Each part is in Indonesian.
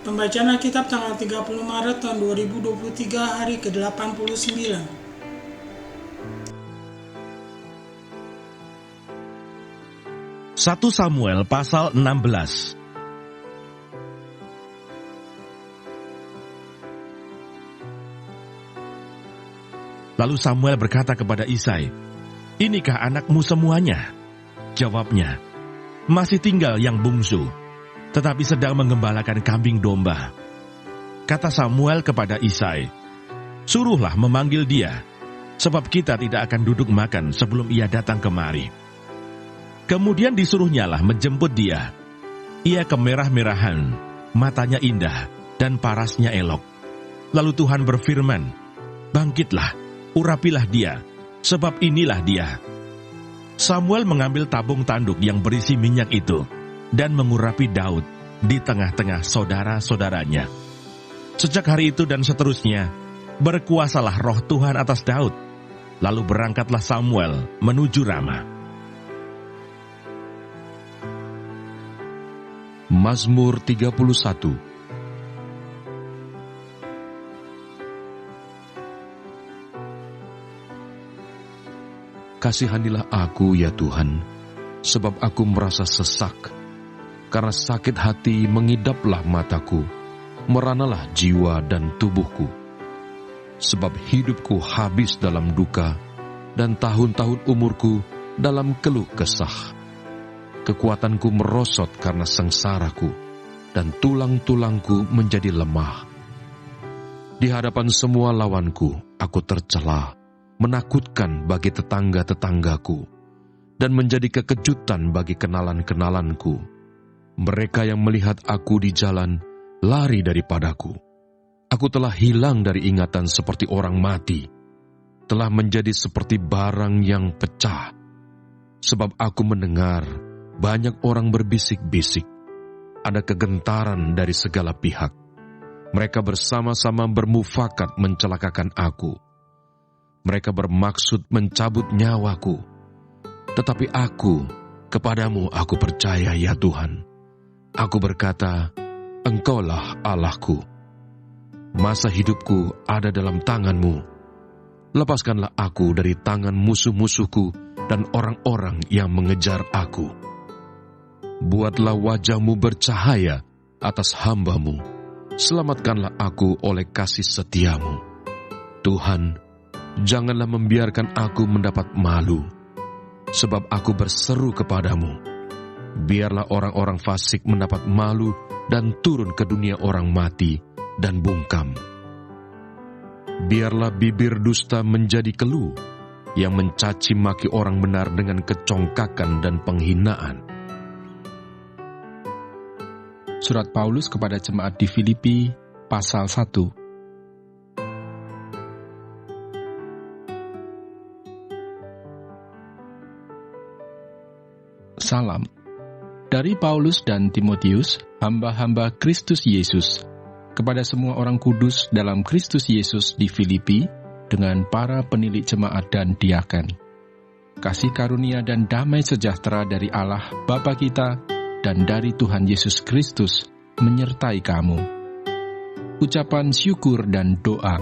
Pembacaan Alkitab tanggal 30 Maret tahun 2023 hari ke-89. 1 Samuel pasal 16. Lalu Samuel berkata kepada Isai, "Inikah anakmu semuanya?" Jawabnya, "Masih tinggal yang bungsu, tetapi sedang menggembalakan kambing domba." Kata Samuel kepada Isai, "Suruhlah memanggil dia, sebab kita tidak akan duduk makan sebelum ia datang kemari." Kemudian disuruhnyalah menjemput dia. Ia kemerah-merahan, matanya indah, dan parasnya elok. Lalu Tuhan berfirman, "Bangkitlah, urapilah dia, sebab inilah dia." Samuel mengambil tabung tanduk yang berisi minyak itu, dan mengurapi Daud di tengah-tengah saudara-saudaranya. Sejak hari itu dan seterusnya, berkuasalah roh Tuhan atas Daud. Lalu berangkatlah Samuel menuju Rama. Mazmur 31. Kasihanilah aku ya Tuhan, sebab aku merasa sesak. Karena sakit hati mengidaplah mataku, meranalah jiwa dan tubuhku. Sebab hidupku habis dalam duka, dan tahun-tahun umurku dalam keluh kesah. Kekuatanku merosot karena sengsaraku, dan tulang-tulangku menjadi lemah. Di hadapan semua lawanku, aku tercela, menakutkan bagi tetangga-tetanggaku, dan menjadi kekejutan bagi kenalan-kenalanku. Mereka yang melihat aku di jalan, lari daripadaku. Aku telah hilang dari ingatan seperti orang mati, telah menjadi seperti barang yang pecah. Sebab aku mendengar banyak orang berbisik-bisik, ada kegentaran dari segala pihak. Mereka bersama-sama bermufakat mencelakakan aku. Mereka bermaksud mencabut nyawaku. Tetapi aku, kepadamu aku percaya ya Tuhan. Aku berkata, Engkaulah Allahku. Masa hidupku ada dalam tangan-Mu. Lepaskanlah aku dari tangan musuh-musuhku dan orang-orang yang mengejar aku. Buatlah wajah-Mu bercahaya atas hamba-Mu. Selamatkanlah aku oleh kasih setia-Mu. Tuhan, janganlah membiarkan aku mendapat malu, sebab aku berseru kepadamu. Biarlah orang-orang fasik mendapat malu dan turun ke dunia orang mati dan bungkam. Biarlah bibir dusta menjadi keluh, yang mencaci maki orang benar dengan kecongkakan dan penghinaan. Surat Paulus kepada jemaat di Filipi, pasal 1. Salam. Dari Paulus dan Timotius, hamba-hamba Kristus Yesus, kepada semua orang kudus dalam Kristus Yesus di Filipi, dengan para penilik jemaat dan diaken. Kasih karunia dan damai sejahtera dari Allah Bapa kita, dan dari Tuhan Yesus Kristus menyertai kamu. Ucapan syukur dan doa.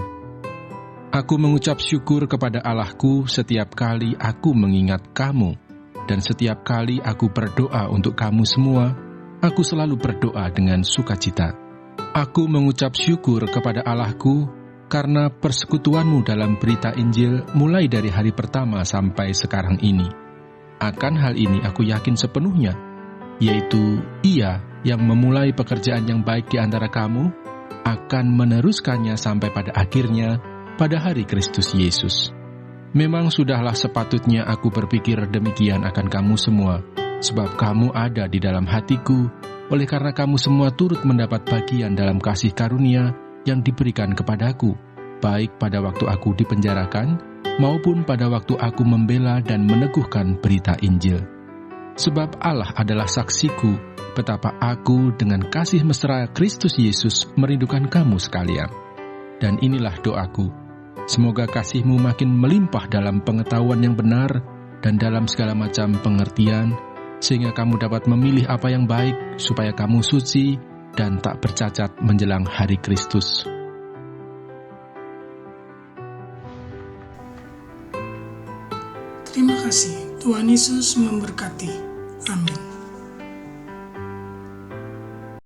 Aku mengucap syukur kepada Allahku setiap kali aku mengingat kamu, dan setiap kali aku berdoa untuk kamu semua, aku selalu berdoa dengan sukacita. Aku mengucap syukur kepada Allahku karena persekutuanmu dalam berita Injil mulai dari hari pertama sampai sekarang ini. Akan hal ini aku yakin sepenuhnya, yaitu Ia yang memulai pekerjaan yang baik di antara kamu, akan meneruskannya sampai pada akhirnya, pada hari Kristus Yesus. Memang sudahlah sepatutnya aku berpikir demikian akan kamu semua, sebab kamu ada di dalam hatiku, oleh karena kamu semua turut mendapat bagian dalam kasih karunia yang diberikan kepadaku, baik pada waktu aku dipenjarakan, maupun pada waktu aku membela dan meneguhkan berita Injil. Sebab Allah adalah saksiku, betapa aku dengan kasih mesra Kristus Yesus merindukan kamu sekalian. Dan inilah doaku, semoga kasih-Mu makin melimpah dalam pengetahuan yang benar dan dalam segala macam pengertian, sehingga kamu dapat memilih apa yang baik, supaya kamu suci dan tak bercacat menjelang hari Kristus. Terima kasih. Tuhan Yesus memberkati. Amin.